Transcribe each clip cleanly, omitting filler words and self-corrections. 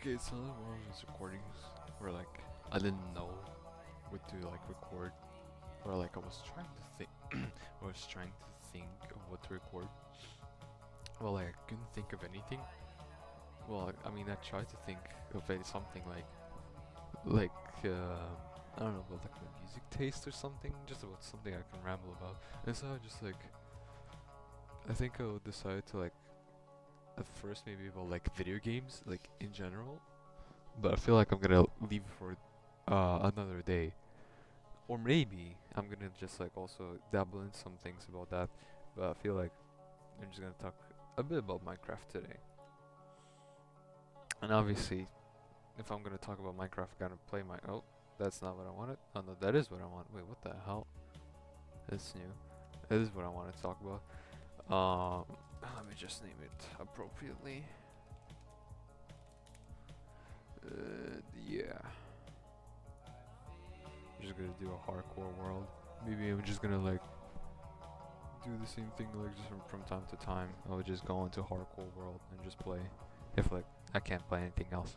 Okay, so one of those recordings where like I didn't know what to like record, or like I was trying to think, I was trying to think of what to record. Well, like I couldn't think of anything. Well, I mean, I tried to think of something like I don't know, about like my music taste or something, just about something I can ramble about. And so I just like I think I would decide to like at first maybe about like video games, like in general. But I feel like I'm gonna leave it for another day. Or maybe I'm gonna just like also dabble in some things about that. But I feel like I'm just gonna talk a bit about Minecraft today. And obviously, if I'm gonna talk about Minecraft, I'm gonna play my. Oh, that's not what I wanted. Oh no, that is what I want. Wait, what the hell? That's new. That is what I want to talk about. Let me just name it appropriately. Yeah. I'm just gonna do a hardcore world. Maybe I'm just gonna like do the same thing like just from time to time. I would just go into hardcore world and just play. If like I can't play anything else.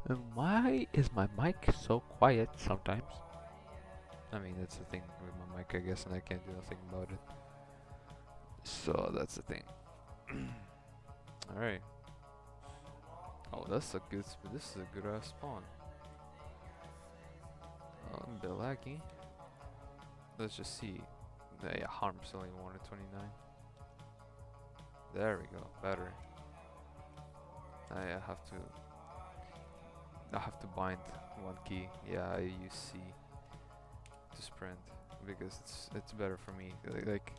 And why is my mic so quiet sometimes? I mean that's the thing with my mic I guess, and I can't do nothing about it. So that's the thing. Alright. Oh, that's a good this is a good spawn. Oh, I'm a bit laggy. Let's just see. Yeah, harm's only 1 to 29. There we go, better. I have to bind one key. Yeah, I use C to sprint because it's better for me. Like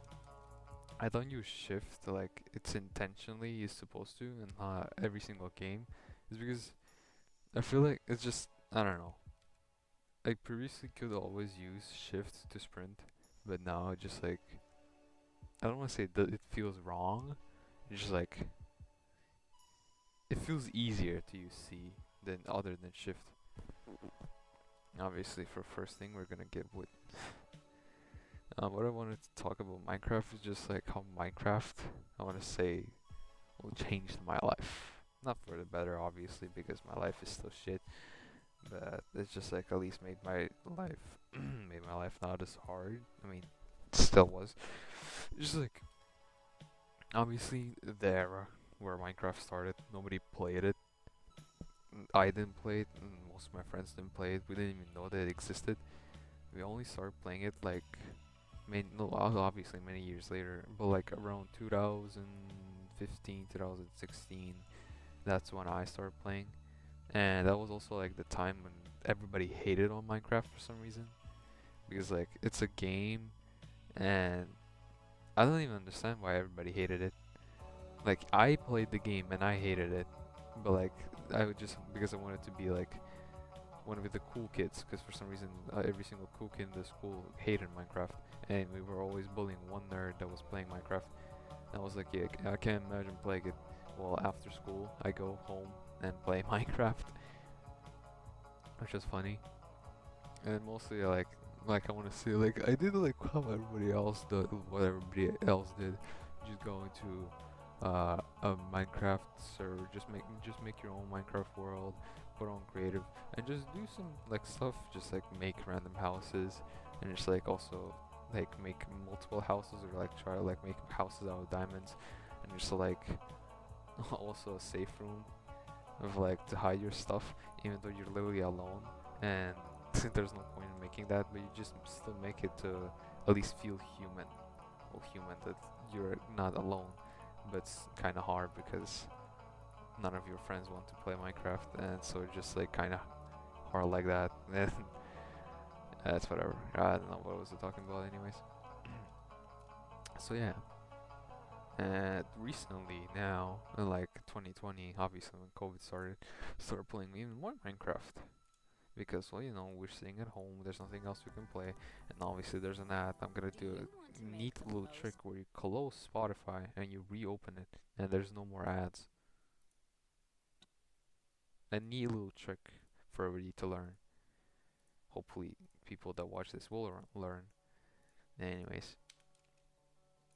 I don't use shift like it's intentionally is supposed to in every single game. Is because I feel like it's just I don't know. I previously could always use shift to sprint, but now I just like I don't want to say that it feels wrong. It's just like it feels easier to use C than other than shift. Obviously, for first thing, we're gonna get wood. What I wanted to talk about Minecraft is just like how Minecraft, I want to say, will change my life. Not for the better, obviously, because my life is still shit. But it's just like at least made my life, made my life not as hard. I mean, it still was. Just like obviously the era where Minecraft started, nobody played it. I didn't play it, and most of my friends didn't play it. We didn't even know that it existed. We only started playing it like no, obviously many years later, but like around 2015, 2016, that's when I started playing. And that was also like the time when everybody hated on Minecraft for some reason. Because like it's a game and I don't even understand why everybody hated it. Like I played the game and I hated it. But like I would just because I wanted to be like one of the cool kids, because for some reason every single cool kid in the school hated Minecraft, and we were always bullying one nerd that was playing Minecraft. And I was like, yeah, I can't imagine playing it. Well, after school, I go home and play Minecraft, which is funny. And mostly like I want to see like I did like how everybody else did, what everybody else did, just go into a Minecraft server, just make your own Minecraft world, put on creative, and just do some like stuff, just like make random houses, and just like also like make multiple houses, or like try to like make houses out of diamonds, and just like also a safe room of like to hide your stuff, even though you're literally alone, and there's no point in making that, but you just still make it to at least feel human, or human that you're not alone. But it's kind of hard because none of your friends want to play Minecraft, and so it's just like kind of hard like that. And that's whatever. I don't know what was I talking about, anyways. So yeah. And recently, now, in like 2020, obviously when COVID started playing even more Minecraft. Because, well, you know, we're sitting at home, there's nothing else we can play, and obviously there's an ad. I'm gonna do a neat little trick where you close Spotify and you reopen it, and there's no more ads. A neat little trick for everybody to learn. Hopefully, people that watch this will learn. Anyways,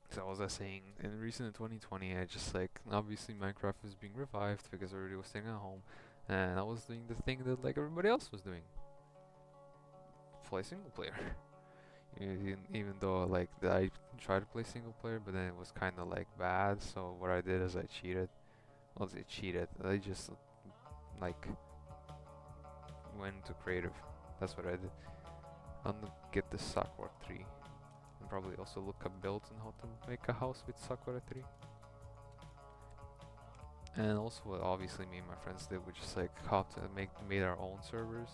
so what was I saying? In recent 2020, I just like obviously Minecraft was being revived because everybody was staying at home, and I was doing the thing that like everybody else was doing, play single player. Even though like I tried to play single player, but then it was kind of like bad. So what I did is I cheated. Well, I cheated. I just like went to creative. That's what I did. I'm gonna get the Sakura 3 and probably also look up builds on how to make a house with Sakura 3. And also what obviously me and my friends did, we just like how to made our own servers,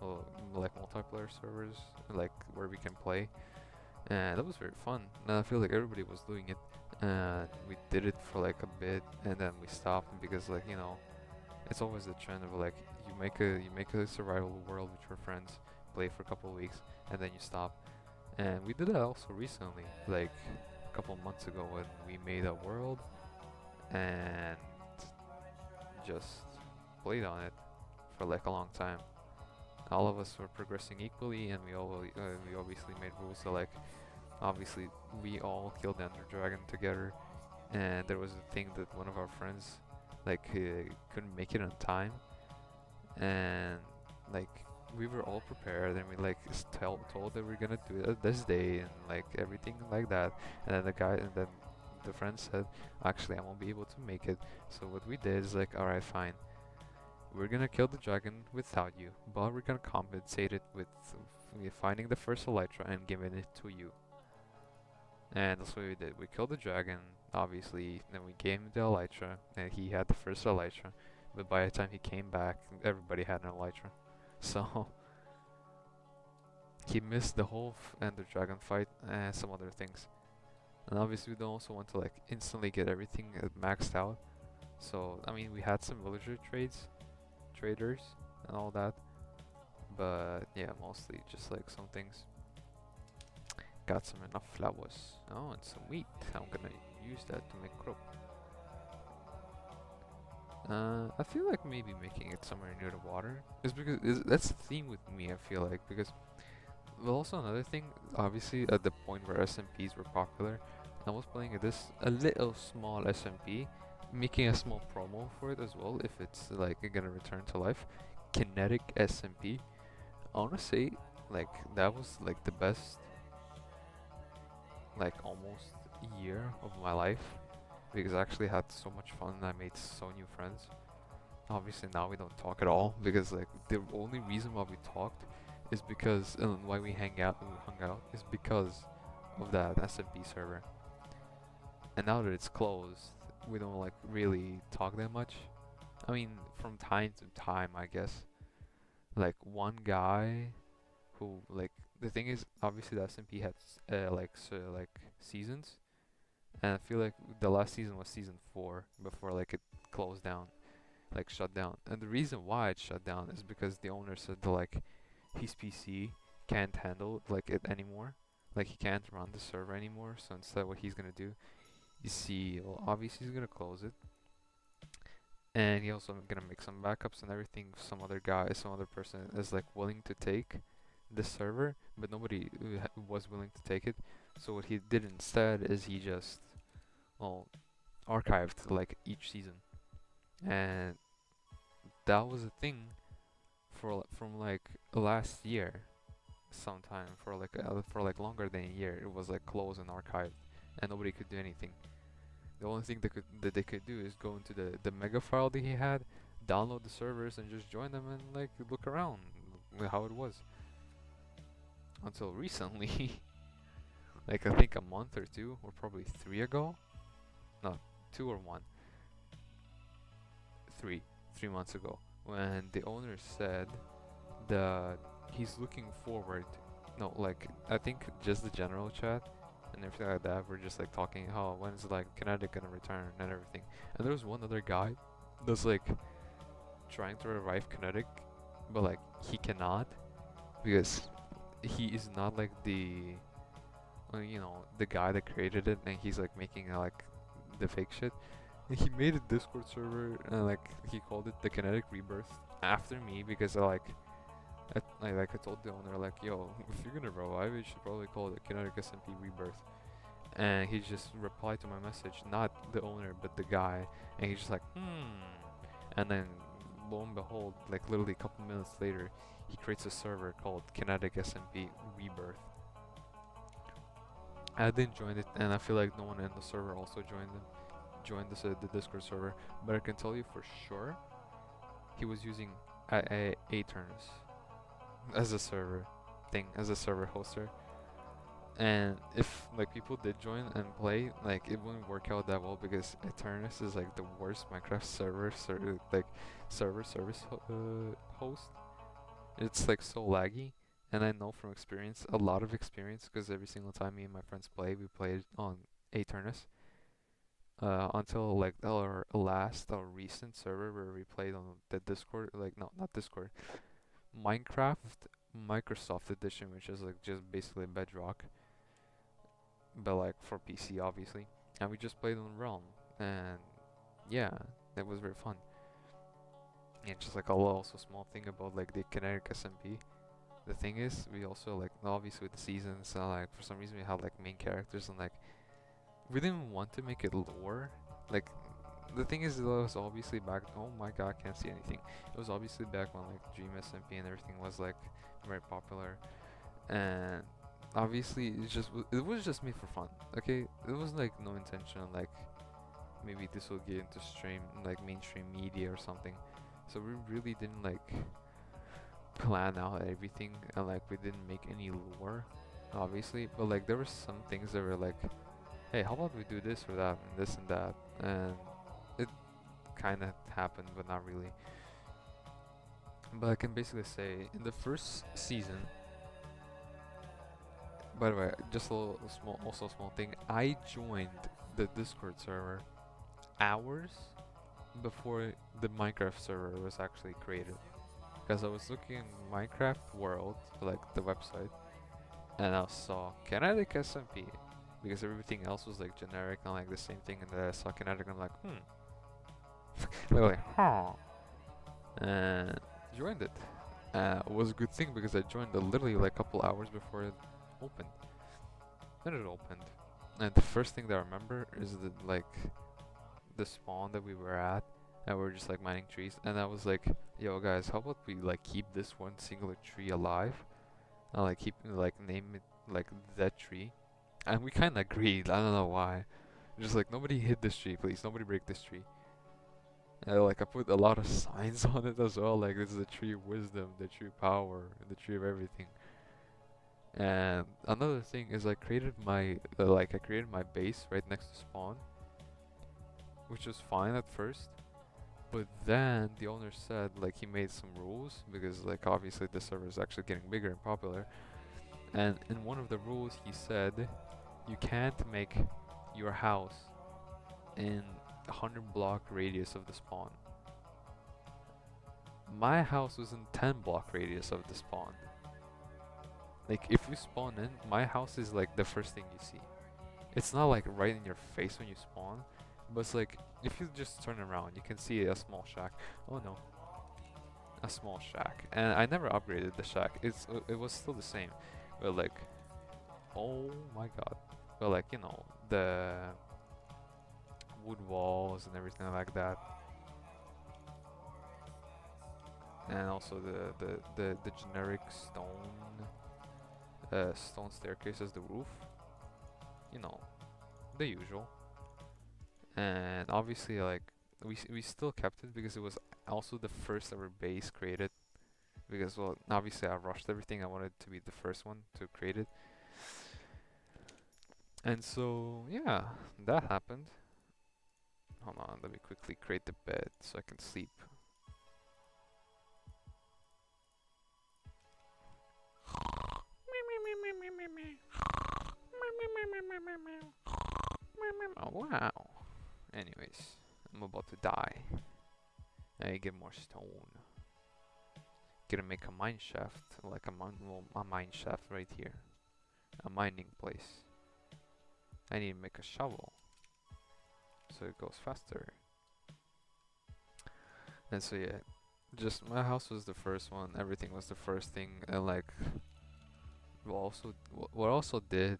well, like multiplayer servers, like where we can play, and that was very fun. And I feel like everybody was doing it, and we did it for like a bit, and then we stopped because like it's always the trend of like you make a survival world with your friends, play for a couple of weeks, and then you stop. And we did that also recently, like a couple of months ago when we made a world and just played on it for like a long time. All of us were progressing equally, and we obviously made rules. So like, obviously, we all killed the Ender Dragon together, and there was a thing that one of our friends like couldn't make it on time, and like we were all prepared, and we like told that we're gonna do it this day, and like everything like that. And then the friend said, actually, I won't be able to make it. So what we did is like, alright, fine. We're gonna kill the dragon without you, but we're gonna compensate it with finding the first elytra and giving it to you. And that's what we did. We killed the dragon, obviously, then we gave him the elytra, and he had the first elytra. But by the time he came back, everybody had an elytra. So he missed the whole Ender Dragon fight and some other things. And obviously we don't also want to like instantly get everything maxed out. So I mean we had some villager traders and all that. But yeah, mostly just like some things. Got some enough flowers. Oh, and some wheat. I'm gonna use that to make crop. I feel like maybe making it somewhere near the water is because that's the theme with me. I feel like because well, also another thing, obviously at the point where SMPs were popular, I was playing a little small SMP, making a small promo for it as well if it's like gonna return to life. Kinetic SMP. I wanna say like that was like the best like almost year of my life because I actually had so much fun and I made so new friends. Obviously now we don't talk at all because like the only reason why we talked is because and why we hung out is because of that SMP server. And now that it's closed, we don't like really talk that much. I mean, from time to time, I guess. Like one guy who like the thing is obviously the SMP had like seasons, and I feel like the last season was season 4 before like it closed down, like shut down. And the reason why it shut down is because the owner said that like his PC can't handle like it anymore. Like he can't run the server anymore. So instead, what he's gonna do is well, obviously he's gonna close it, and he also gonna make some backups and everything. Some other person is like willing to take the server, but nobody was willing to take it. So what he did instead is he just well archived like each season, and that was a thing from like last year sometime for like longer than a year. It was like closed and archived, and nobody could do anything. The only thing they could do is go into the mega file that he had, download the servers, and just join them and like look around how it was. Until recently, like I think a month or two, or probably 3 ago, no, 2 or 1, 3 months ago, when the owner said that he's looking forward. No, like I think just the general chat and everything like that. We're just like talking, how when's like kinetic gonna return and everything. And there was one other guy that's like trying to revive kinetic, but like he cannot because he is not like the guy that created it, and he's like making like the fake shit. And he made a Discord server and like he called it the Kinetic Rebirth after me because I told the owner like, yo, if you're gonna revive it, you should probably call it the Kinetic SMP Rebirth. And he just replied to my message, not the owner but the guy, and he's just like, and then lo and behold, like literally a couple minutes later, he creates a server called Kinetic SMP Rebirth. I didn't join it, and I feel like no one in the server also joined the Discord server. But I can tell you for sure, he was using Aternus as a server as a server hoster. And if like people did join and play, like it wouldn't work out that well because Eternus is like the worst Minecraft server service host. It's like so laggy, and I know from experience, a lot of experience, because every single time me and my friends play, we played on Eternus. Until like our recent server where we played on the Discord, like no, not Discord, Minecraft Microsoft Edition, which is like just basically Bedrock, but like for PC obviously, and we just played on Realm, and yeah, that was very fun. And just like a also small thing about like the kinetic SMP. The thing is, we also like obviously with the seasons, like for some reason we had like main characters, and like we didn't want to make it lore. Like the thing is, it was obviously back. Oh my god, I can't see anything. It was obviously back when like Dream SMP and everything was like very popular, and obviously it was just made for fun. Okay, it was like no intention like maybe this will get into mainstream media or something. So we really didn't like plan out everything, and like we didn't make any lore, obviously. But like there were some things that were like, hey, how about we do this or that and this and that, and it kind of happened, but not really. But I can basically say in the first season. By the way, just a little small, also a small thing. I joined the Discord server hours before the Minecraft server was actually created, because I was looking in Minecraft World, like the website, and I saw Kinetic SMP, because everything else was like generic and like the same thing, and then I saw Kinetic and I'm like, literally, huh, and joined it. It was a good thing because I joined it literally like a couple hours before it opened. Then it opened, and the first thing that I remember is the spawn that we were at, and we were just like mining trees, and I was like, yo guys, how about we like keep this one singular tree alive, and like name it like that tree, and we kind of agreed. I don't know why, just like nobody hit this tree, please, nobody break this tree. And like I put a lot of signs on it as well, like this is the tree of wisdom, the tree of power, the tree of everything. And another thing is I created my base right next to spawn, which was fine at first. But then the owner said like he made some rules, because like obviously the server is actually getting bigger and popular. And in one of the rules he said you can't make your house in 100 block radius of the spawn. My house was in 10 block radius of the spawn. Like if you spawn in, my house is like the first thing you see. It's not like right in your face when you spawn, but it's like if you just turn around, you can see a small shack. Oh no, a small shack. And I never upgraded the shack. It was still the same, but like, oh my god. But like the wood walls and everything like that, and also the generic stone staircase as the roof. You know, the usual. And obviously like we still kept it because it was also the first ever base created, because well obviously I rushed everything. I wanted to be the first one to create it, and so yeah, that happened. Hold on, let me quickly create the bed so I can sleep. Oh wow. Anyways, I'm about to die. I get more stone. Gonna make a mine shaft, like a mine shaft right here. A mining place. I need to make a shovel, so it goes faster. And so yeah, just my house was the first one. Everything was the first thing, and like, what I also did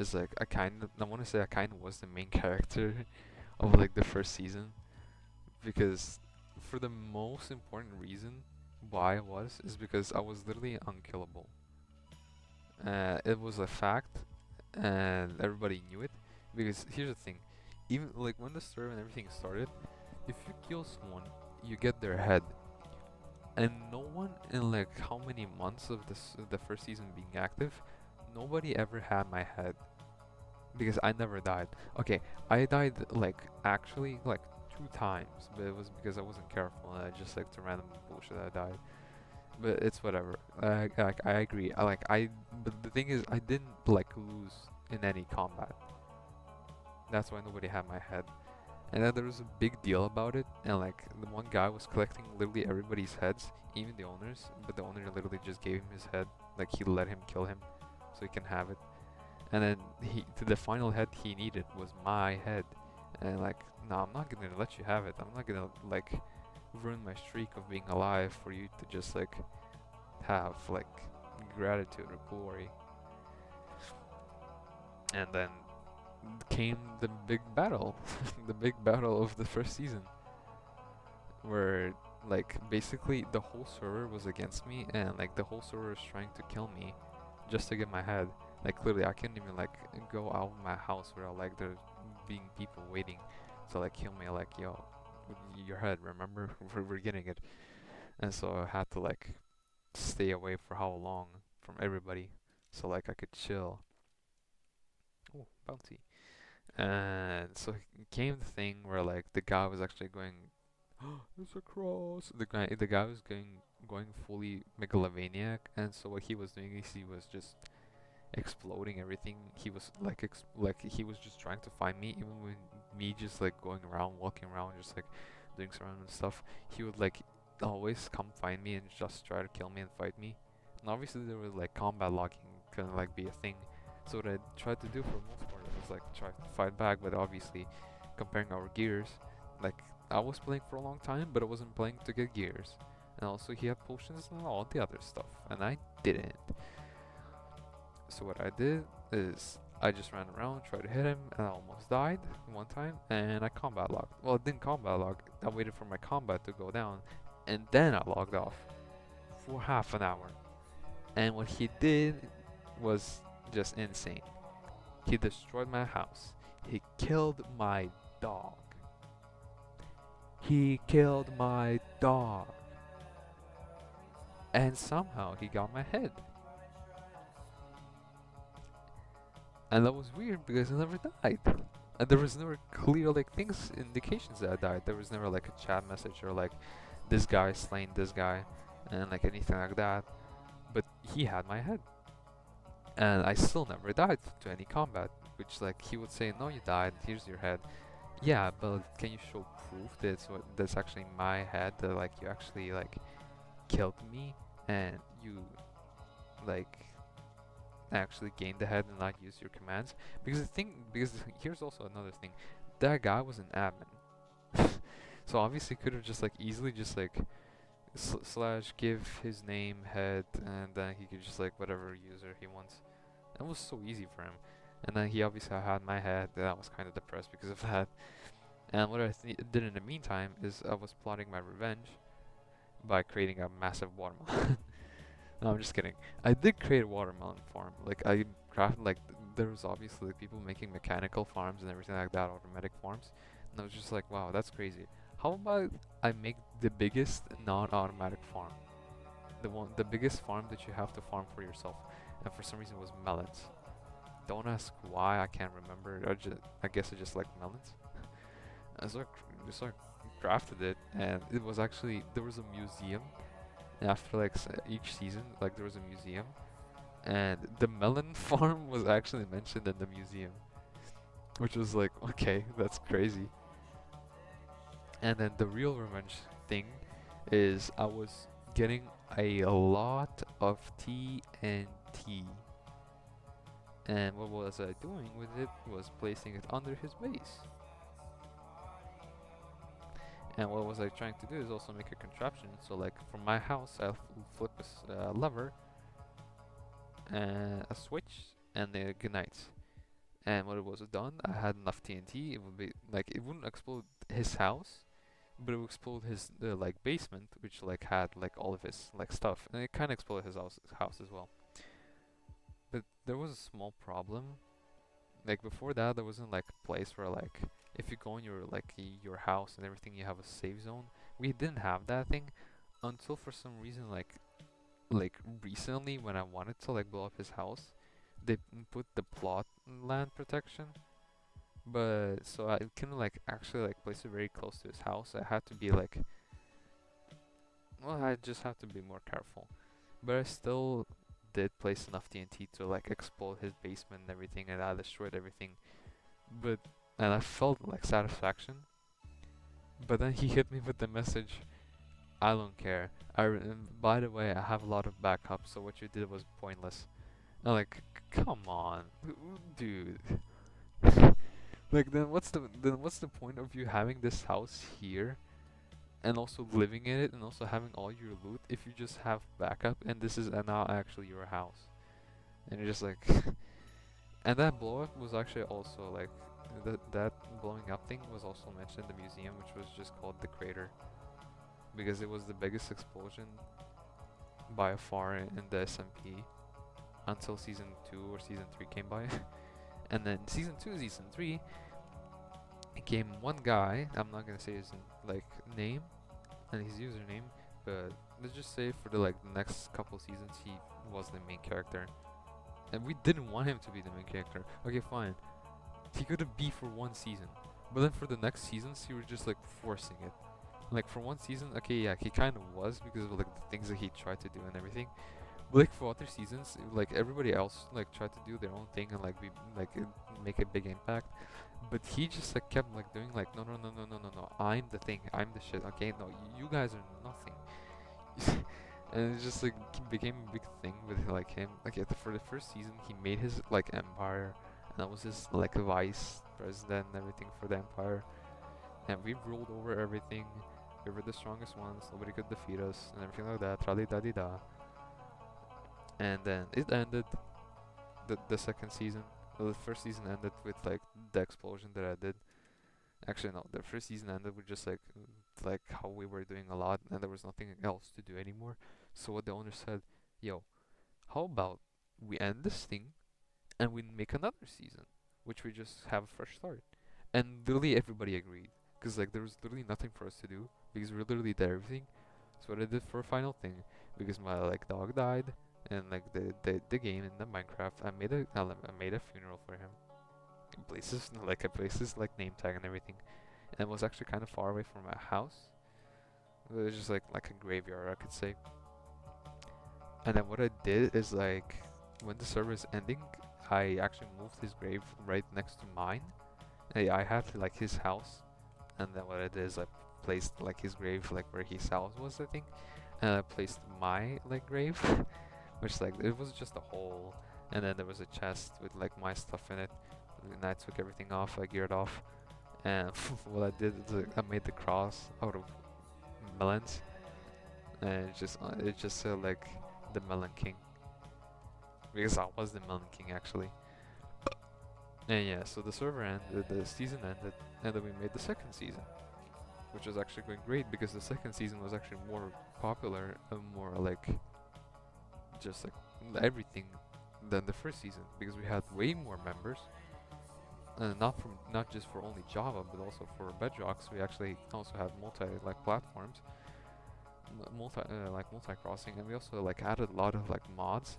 is like I want to say I kind of was the main character of like the first season, because for the most important reason why I was is because I was literally unkillable. It was a fact, and everybody knew it. Because here's the thing, even like when the server and everything started, if you kill someone, you get their head, and no one in like how many months of the first season being active, nobody ever had my head because I never died. Okay, I died like actually like 2 times, but it was because I wasn't careful and I just like to random bullshit I died. But it's whatever. I agree. But the thing is, I didn't like lose in any combat. That's why nobody had my head. And then there was a big deal about it, and like the one guy was collecting literally everybody's heads, even the owners. But the owner literally just gave him his head, like he let him kill him, so he can have it. And then the final head he needed was my head, and like, no, I'm not gonna let you have it. I'm not gonna like ruin my streak of being alive for you to just like have like gratitude or glory. And then came the big battle, the big battle of the first season, where like basically the whole server was against me, and like the whole server was trying to kill me just to get my head. Like clearly, I couldn't even like go out of my house without like there being people waiting to like kill me. Like, yo, your head, remember? We're getting it. And so I had to like stay away for how long from everybody, so like I could chill. Oh, bounty. And so came the thing where like the guy was actually going, it's a cross. The guy was going fully megalomaniac, and so what he was doing is he was just exploding everything. He was like like he was just trying to find me, even when me just like going around, walking around, just like doing some random stuff. He would like always come find me and just try to kill me and fight me. And obviously there was like combat logging gonna like be a thing. So what I tried to do for the most part was like try to fight back, but obviously comparing our gears, like I was playing for a long time, but I wasn't playing to get gears. And also he had potions and all the other stuff, and I didn't. So what I did is I just ran around, tried to hit him, and I almost died one time, and I combat logged. Well, I didn't combat log. I waited for my combat to go down, and then I logged off for half an hour. And what he did was just insane. He destroyed my house. He killed my dog. He killed my dog. And somehow he got my head. And that was weird because I never died. And there was never clear like things indications that I died. There was never like a chat message or like this guy slain this guy and like anything like that. But he had my head. And I still never died to any combat. Which like he would say, no, you died, here's your head. Yeah, but can you show proof that that's actually my head, that like you actually like killed me and you like actually gain the head and not use your commands? Because here's also another thing, that guy was an admin. So obviously could have just like easily just like slash give his name head, and then he could just like whatever user he wants. It was so easy for him. And then he obviously had my head, and I was kind of depressed because of that. And what I did in the meantime is I was plotting my revenge by creating a massive watermelon. No, I'm just kidding. I did create a watermelon farm. Like I crafted like there was obviously like, people making mechanical farms and everything like that, automatic farms. And I was just like, wow, that's crazy. How about I make the biggest non-automatic farm? The biggest farm that you have to farm for yourself. And for some reason it was melons. Don't ask why, I can't remember. I guess I just like melons. And so I crafted it, and it was actually there was a museum after like each season, like there was a museum, and the melon farm was actually mentioned in the museum, which was like, okay, that's crazy. And then the real revenge thing is I was getting a lot of TNT, and what was I doing with it was placing it under his base. And what was I trying to do is also make a contraption. So like from my house, I'll flip a lever, and a switch, and it ignites. And when it was done, I had enough TNT. It would be like it wouldn't explode his house, but it exploded his like basement, which like had like all of his like stuff, and it kind of exploded his house as well. But there was a small problem. Like before that, there wasn't like a place where like if you go in your like your house and everything, you have a safe zone. We didn't have that thing until for some reason like recently when I wanted to like blow up his house, they put the plot land protection. But so I couldn't like actually like place it very close to his house. I had to be like, well, I just have to be more careful. But I still did place enough TNT to like explode his basement and everything, and I destroyed everything. But and I felt like satisfaction. But then he hit me with the message, I don't care. And by the way, I have a lot of backups, so what you did was pointless. I'm like, come on, dude. Like then what's the point of you having this house here and also living in it and also having all your loot if you just have backup and this is not actually your house? And you're just like and that blow up was actually also like that blowing up thing was also mentioned in the museum, which was just called the crater because it was the biggest explosion by far in the SMP until season 2 or season 3 came by. And then season 2, season 3 came one guy, I'm not gonna say his like name and his username, but let's just say for the like the next couple seasons he was the main character. And we didn't want him to be the main character. Okay, fine. He could be for one season. But then for the next seasons he was just like forcing it. Like for one season, okay, yeah, he kind of was because of like the things that he tried to do and everything. But like for other seasons, like everybody else like tried to do their own thing and like be like make a big impact. But he just like kept like doing like no no no no no no no, I'm the thing, I'm the shit. Okay, no, you guys are nothing. And it just like became a big thing with like him. Like for the first season, he made his like empire, and that was his like vice president and everything for the empire. And we ruled over everything. We were the strongest ones. Nobody could defeat us, and everything like that. Tra da di da. And then it ended. The second season. Well, the first season ended with like the explosion that I did. Actually, no. The first season ended with just like how we were doing a lot, and there was nothing else to do anymore. So what the owner said, yo, how about we end this thing and we make another season, which we just have a fresh start. And literally everybody agreed, because like there was literally nothing for us to do because we literally did everything. So what I did for a final thing, because my like dog died and like the game in the Minecraft, I made a funeral for him. I placed his like name tag and everything, and it was actually kind of far away from my house. It was just like a graveyard, I could say. And then what I did is like when the server is ending, I actually moved his grave right next to mine. I had like his house, and then what I did is I placed like his grave like where his house was, I think, and I placed my like grave, which like it was just a hole, and then there was a chest with like my stuff in it, and I took everything off, I geared off, and what I did is like, I made the cross out of melons, and it just said like the Melon King, because I was the Melon King actually. And yeah, so the server ended, the season ended, and then we made the second season, which was actually going great because the second season was actually more popular and more like just like everything than the first season because we had way more members, and not just for only Java but also for Bedrocks. We actually also had multi like platforms, multi crossing, and we also like added a lot of like mods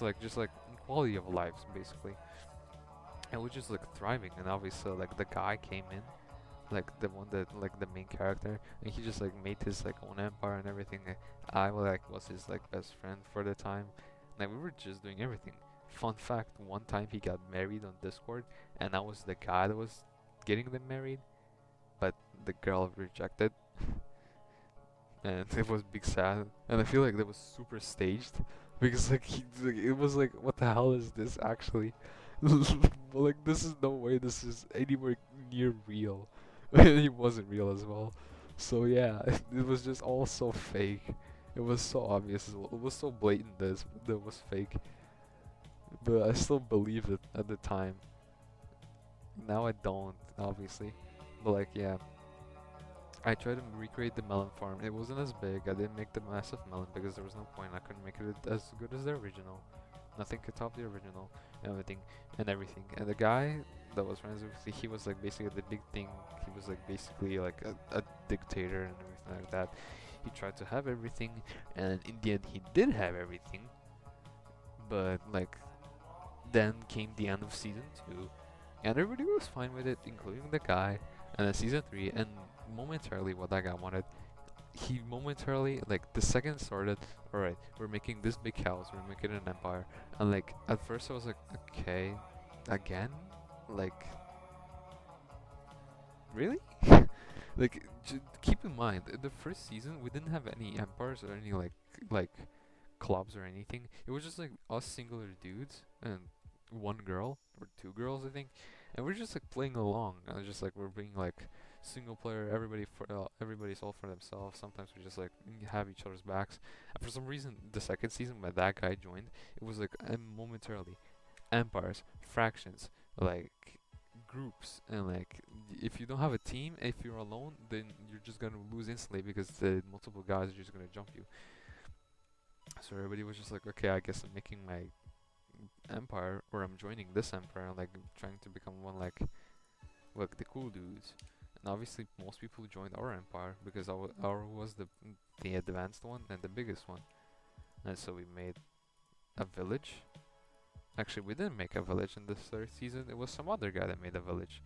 like just like quality of lives basically. And we're just like thriving, and obviously like the guy came in, like the one that like the main character, and he just like made his like own empire and everything. I like was his like best friend for the time. Like we were just doing everything. Fun fact: one time he got married on Discord, and I was the guy that was getting them married, but the girl rejected, and it was big sad. And I feel like that was super staged because like it was like what the hell is this actually? Like this is no way this is anywhere near real. It wasn't real as well. So yeah, it was just all so fake. It was so obvious. It was so blatant that it was fake. But I still believed it at the time. Now I don't, obviously. But like yeah, I tried to recreate the melon farm. It wasn't as big. I didn't make the massive melon because there was no point. I couldn't make it as good as the original. Nothing could top the original and everything. And the guy that was friends with, he was like basically the big thing. He was like basically like a dictator and everything like that. He tried to have everything, and in the end, he did have everything. But like, then came the end of season 2, and everybody was fine with it, including the guy. And then season 3, and momentarily, what that guy wanted, he momentarily, like, the second it started, alright, we're making this big house, we're making an empire. And like, at first I was like, okay, again? Like, really? Like, keep in mind, the first season, we didn't have any empires or any, like, clubs or anything. It was just like us singular dudes and one girl or two girls, I think, and we're just like playing along. And just like we're being like single player, everybody's all for themselves. Sometimes we just like have each other's backs. And for some reason, the second season when that guy joined, it was like momentarily empires, fractions, like groups, and like if you don't have a team, if you're alone, then you're just gonna lose instantly because the multiple guys are just gonna jump you. So everybody was just like, okay, I guess I'm making my empire, or I'm joining this empire, like trying to become one like the cool dudes. And obviously, most people joined our empire because our was the advanced one and the biggest one. And so we made a village. Actually, we didn't make a village in this third season. It was some other guy that made a village.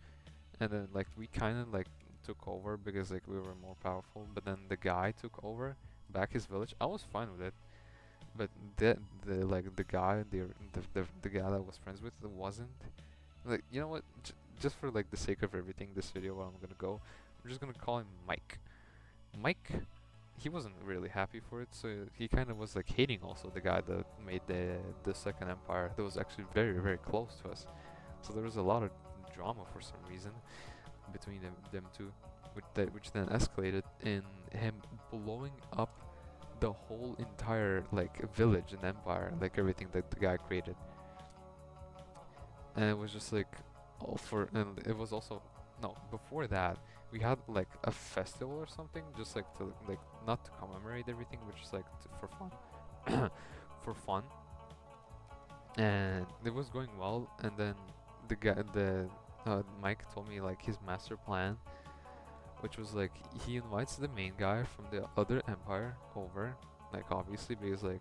And then like we kind of like took over because like we were more powerful. But then the guy took over back his village. I was fine with it. But the guy the guy that I was friends with wasn't, like, you know what, just for like the sake of everything, this video where I'm gonna go, I'm just gonna call him Mike. Mike, he wasn't really happy for it, so he kind of was like hating also the guy that made the second empire that was actually very very close to us. So there was a lot of drama for some reason between them two, which then escalated in him blowing up the whole entire like village and empire, like everything that the guy created. And it was just like all for, and it was also, no, before that we had like a festival or something, just like to like not to commemorate everything, but just like for fun. For fun. And it was going well, and then the Mike told me like his master plan, which was like he invites the main guy from the other empire over, like obviously because like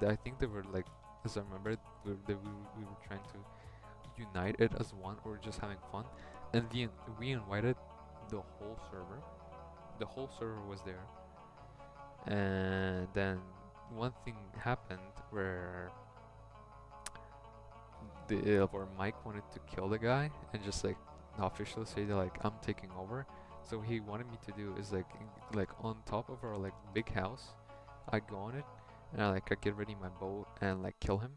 I think they were like, as I remember, we were trying to unite it as one, or just having fun, and we invited the whole server. The whole server was there, and then one thing happened where where Mike wanted to kill the guy and just like officially say that like I'm taking over. So he wanted me to do is like on top of our like big house, I go on it and I get ready my bow and like kill him.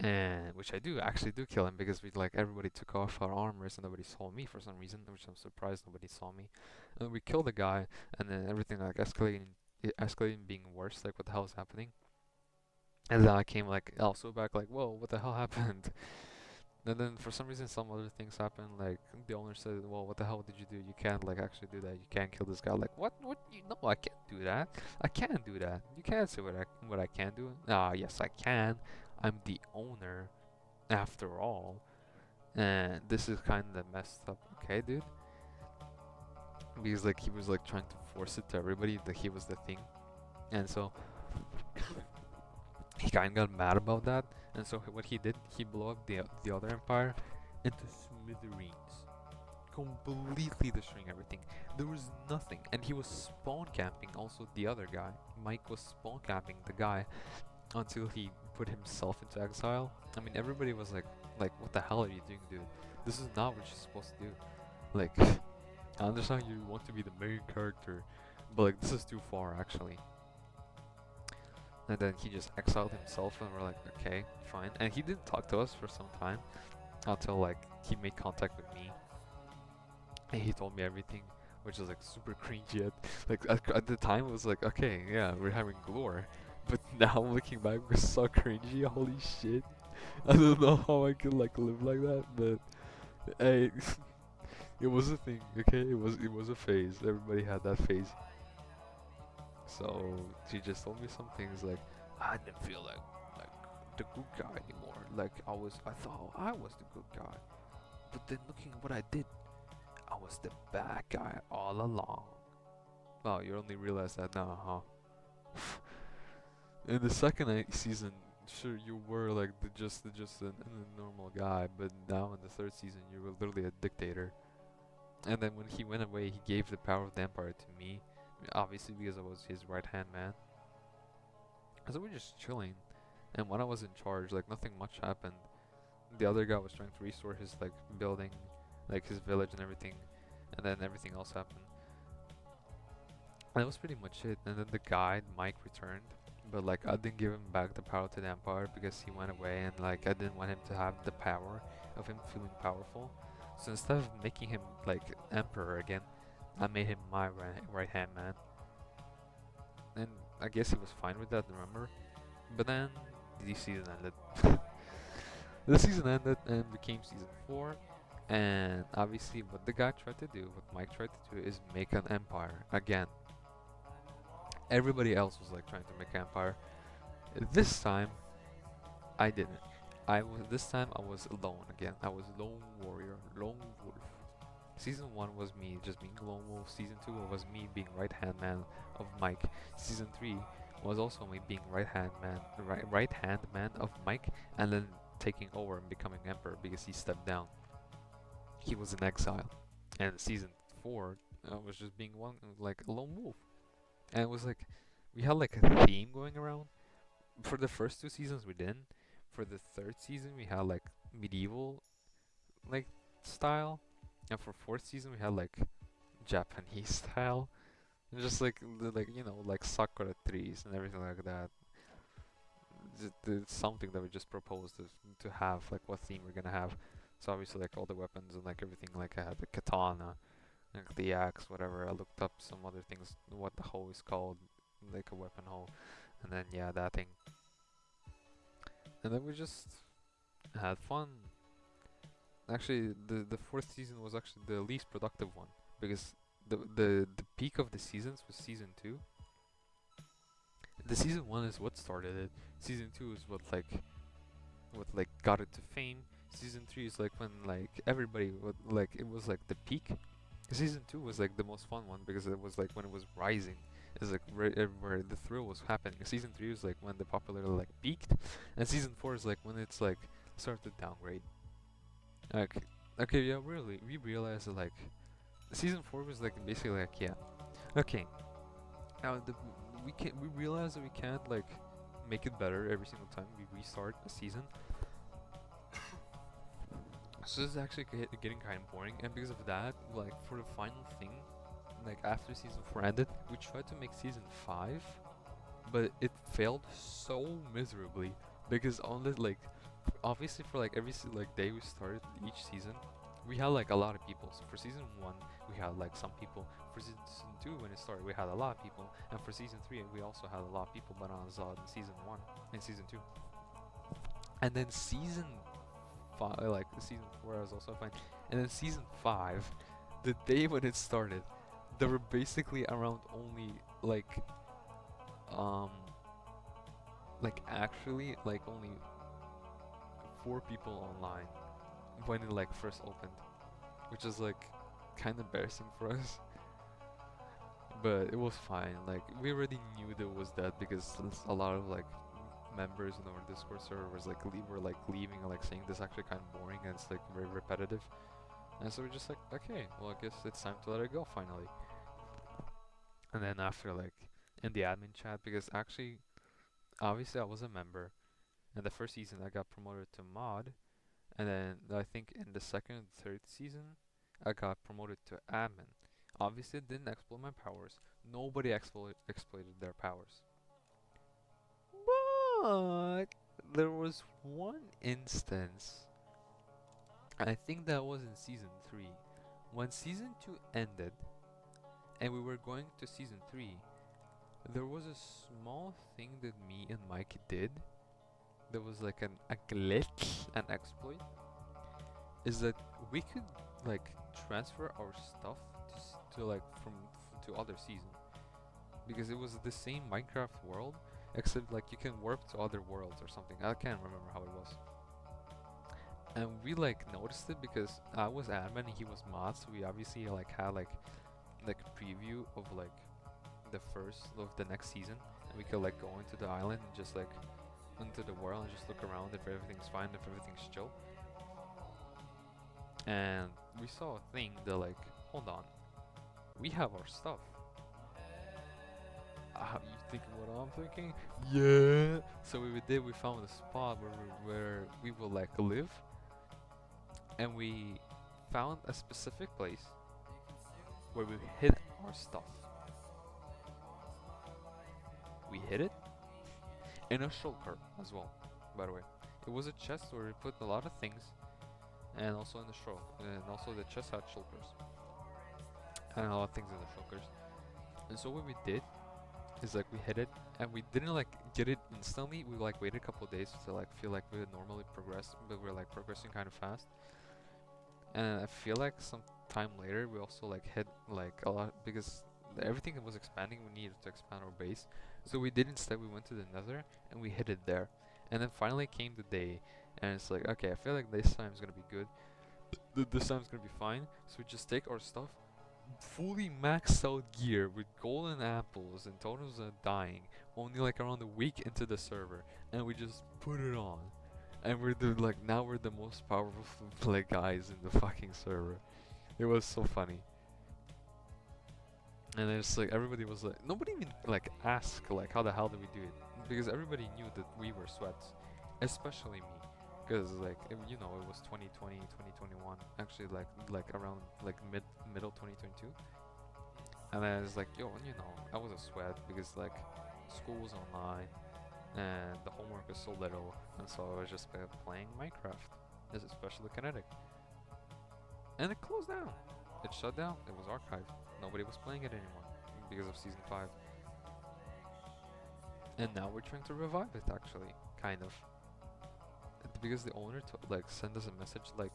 And which I actually do kill him, because we like everybody took off our armors and nobody saw me for some reason, which I'm surprised nobody saw me. And we killed the guy, and then everything like escalating, being worse, like what the hell is happening? And then I came like also back like, whoa, what the hell happened? And then for some reason some other things happened, like the owner said, well, what the hell did you do? You can't like actually do that. You can't kill this guy. Like, what? No, I can't do that. I can't do that. You can't say what I can do. Ah, yes, I can. I'm the owner after all. And this is kind of messed up. Okay, dude? Because like he was like trying to force it to everybody that he was the thing. And so he kind of got mad about that, and so what he did, he blew up the other empire into smithereens, completely destroying everything. There was nothing, and he was spawn camping. Also, the other guy, Mike, was spawn camping the guy until he put himself into exile. I mean, everybody was like, what the hell are you doing, dude? This is not what you're supposed to do. Like, I understand you want to be the main character, but like this is too far, actually. And then he just exiled himself, and we're like, okay, fine. And he didn't talk to us for some time until like he made contact with me, and he told me everything, which was like super cringy. Like at the time, it was like, okay, yeah, we're having glory, but now looking back, it was so cringy. Holy shit! I don't know how I could like live like that, but hey, It was a thing, okay? It was a phase. Everybody had that phase. So she just told me some things like I didn't feel like the good guy anymore. Like I thought I was the good guy. But then looking at what I did, I was the bad guy all along. Wow, you only realize that now, huh? In the second season, sure you were like just a normal guy, but now in the third season you were literally a dictator. And then when he went away, he gave the power of the empire to me, obviously because I was his right hand man. So we're just chilling, and when I was in charge, like nothing much happened. The other guy was trying to restore his like building, like his village and everything, and then everything else happened. That was pretty much it. And then the guy, Mike, returned. But like I didn't give him back the power to the Empire because he went away and like I didn't want him to have the power of him feeling powerful. So instead of making him like Emperor again, I made him my right hand man. And I guess he was fine with that, remember? But then the season ended. The season ended and became season 4. And obviously what the guy tried to do, what Mike tried to do is make an empire again. Everybody else was like trying to make an empire. This time, I didn't. This time I was alone again. I was lone warrior, lone wolf. Season 1 was me just being lone wolf. Season 2 was me being right hand man of Mike. Season 3 was also me being right hand man of Mike, and then taking over and becoming emperor because he stepped down. He was in exile. And season 4 I was just being one like a lone wolf. And it was like we had like a theme going around. For the first 2 seasons we didn't. For the third season we had like medieval like style, and for fourth season we had like Japanese style, and just like like like sakura trees and everything like that. It's something that we just proposed to have like what theme we're gonna have. So obviously like all the weapons and like everything, like I had the katana, like the axe, whatever. I looked up some other things, what the hoe is called, like a weapon hoe, and then yeah, that thing. And then we just had fun. Actually, the fourth season was actually the least productive one because the peak of the seasons was season 2. The season 1 is what started it. Season 2 is what got it to fame. Season 3 is like when like everybody like it was like the peak. Season 2 was like the most fun one because it was like when it was rising. It's like where the thrill was happening. Season 3 was like when the popularity like peaked, and season 4 is like when it's like started to downgrade. Like, okay, yeah, really, we realized that like season 4 was like basically like yeah, okay. Now we realized that we can't like make it better every single time we restart a season. So this is actually getting kind of boring, and because of that, like for the final thing, like after season 4 ended, we tried to make season 5, but it failed so miserably because on the like obviously for like every like day we started each season, we had like a lot of people. So for season 1 we had like some people. For season 2 when it started we had a lot of people, and for season 3 we also had a lot of people, but on Zod in season 1 and season 2. And then season 5, like season 4 was also fine. And then season 5, the day when it started, there were basically around only um actually like only 4 people online when it like first opened, which is like kind of embarrassing for us. But it was fine. Like we already knew there was that because a lot of like members in our Discord server was like were like leaving and like saying this actually kind of boring and it's like very repetitive. And so we're just like, okay, well I guess it's time to let it go finally. And then after like in the admin chat, because actually obviously I was a member, and the first season I got promoted to mod, and then I think in the second and third season I got promoted to admin. Obviously it didn't exploit my powers. Nobody exploited their powers. But there was one instance, I think that was in season 3, when season 2 ended and we were going to season 3. There was a small thing that me and Mike did. There was like a glitch, an exploit. Is that we could like transfer our stuff to like to other season, because it was the same Minecraft world, except like you can warp to other worlds or something. I can't remember how it was. And we like noticed it because I was admin and he was mod, so we obviously like had like a preview of like the first of the next season, and we could like go into the island and just like into the world and just look around if everything's fine, if everything's chill. And we saw a thing that like, hold on, we have our stuff. You think what I'm thinking? Yeah. So what we did, we found a spot where we will like live, and we found a specific place where we hid our stuff. We hid it in a shulker as well, by the way. It was a chest where we put a lot of things, and also in the shulker, and also the chest had shulkers, and a lot of things in the shulkers. And so what we did is like we hit it, and we didn't like get it instantly. We like waited a couple of days to like feel like we would normally progress, but we're like progressing kind of fast. And I feel like some time later we also like hit like a lot, because everything was expanding. We needed to expand our base, so we did. Instead, we went to the Nether and we hit it there. And then finally came the day, and it's like, okay, I feel like this time is gonna be good. This time's gonna be fine. So we just take our stuff, fully maxed out gear with golden apples and totems are dying, only like around a week into the server, and we just put it on, and we're the like now we're the most powerful play guys in the fucking server. It was so funny. And it's like everybody was like, nobody even like asked like how the hell did we do it, because everybody knew that we were sweats, especially me, because like you know, it was 2020, 2021, actually like around like middle 2022. And then it's like, yo, you know, I was a sweat because like school was online and the homework was so little, and so I was just playing Minecraft, especially kinetic. And it closed down. It shut down. It was archived. Nobody was playing it anymore because of season 5. And now we're trying to revive it, actually, kind of. Because the owner like sent us a message like,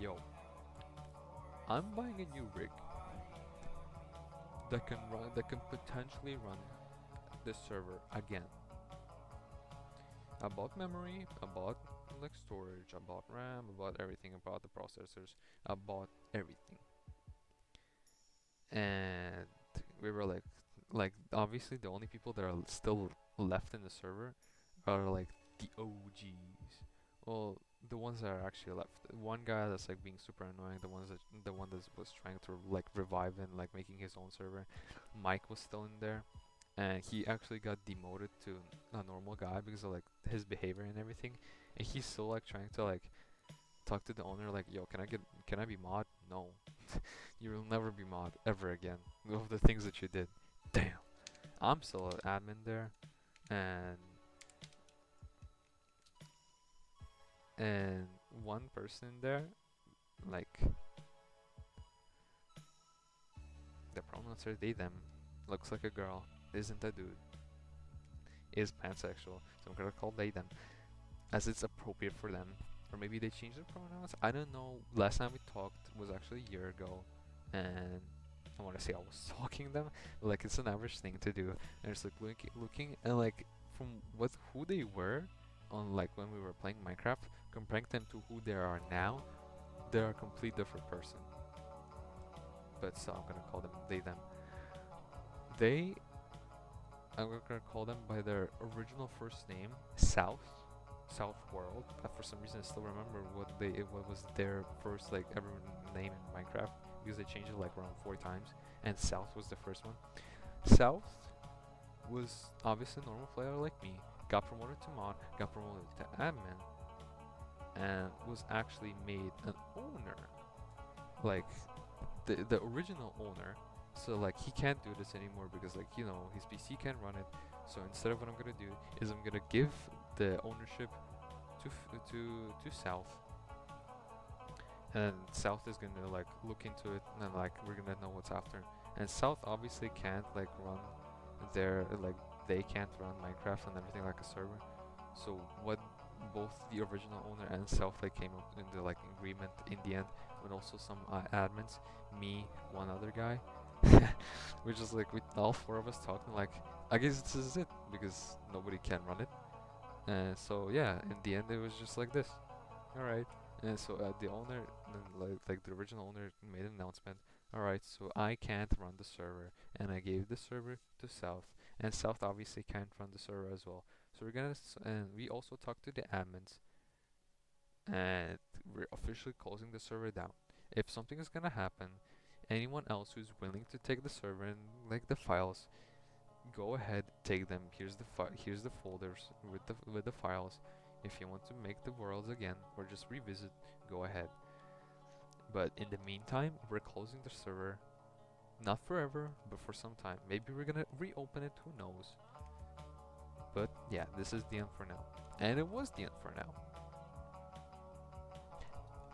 yo, I'm buying a new rig that can potentially run this server again. I bought memory, I bought like storage, I bought RAM, I bought everything, I bought the processors, I bought everything. And we were like obviously the only people that are still left in the server are like the OGs. Well, the ones that are actually left. One guy that's like being super annoying. The one that was trying to like revive and like making his own server. Mike was still in there, and he actually got demoted to a normal guy because of like his behavior and everything. And he's still like trying to like talk to the owner like, yo, can I be mod? No, you will never be mod ever again of the things that you did. Damn, I'm still an admin there, and one person there, like the pronouns are they them, looks like a girl, isn't a dude, is pansexual, so I'm gonna call they them as it's appropriate for them. Or maybe they changed their pronouns. I don't know. Last time we talked was actually a year ago, and I want to say I was stalking them, but like it's an average thing to do. And it's like looking and like from who they were on like when we were playing Minecraft, comparing them to who they are now, they're a complete different person. But so I'm gonna call them they them. They, I'm gonna call them by their original first name, South World. For some reason, I still remember what was their first like ever name in Minecraft, because they changed it like around 4 times, and South was the first one. South was obviously a normal player like me, got promoted to mod, got promoted to admin, and was actually made an owner, like the original owner. So like he can't do this anymore because like you know his PC can't run it. So instead of what I'm gonna do is I'm gonna give the ownership to South, and South is gonna like look into it, and like we're gonna know what's after. And South obviously can't like run their like they can't run Minecraft and everything like a server. So what both the original owner and South like came up into like agreement in the end with also some admins, me, one other guy. We're just like with all four of us talking like, I guess this is it because nobody can run it. And so yeah, in the end it was just like this. All right. And so the owner, like the original owner, made an announcement. All right, so I can't run the server, and I gave the server to South, and South obviously can't run the server as well. So we're gonna, and we also talked to the admins, and we're officially closing the server down. If something is gonna happen, anyone else who's willing to take the server and like the files, go ahead, take them. Here's the folders with the files. If you want to make the worlds again or just revisit, go ahead. But in the meantime, we're closing the server. Not forever, but for some time. Maybe we're gonna reopen it, who knows. But yeah, this is the end for now. And it was the end for now.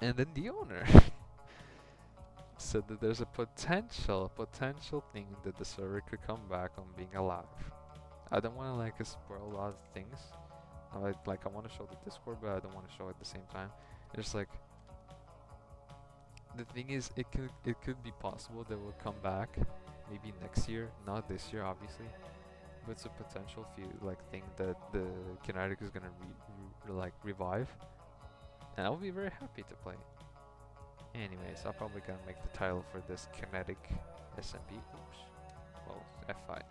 And then the owner said that there's a potential thing that the server could come back on being alive. I don't want to like spoil a lot of things. I want to show the Discord, but I don't want to show it at the same time. It's like the thing is, it could be possible that we'll come back, maybe next year, not this year, obviously. But it's a potential thing that the kinetic is gonna revive, and I'll be very happy to play. Anyways, I'm probably gonna make the title for this kinetic SMP. Oops. Well, F5.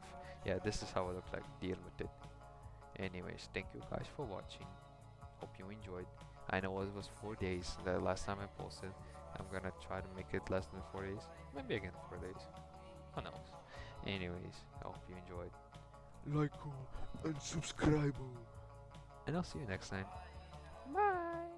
Yeah, this is how it looks like. Deal with it. Anyways, thank you guys for watching. Hope you enjoyed. I know it was 4 days the last time I posted. I'm gonna try to make it less than 4 days. Maybe again 4 days. Who knows? Anyways, I hope you enjoyed. Like and subscribe. And I'll see you next time. Bye.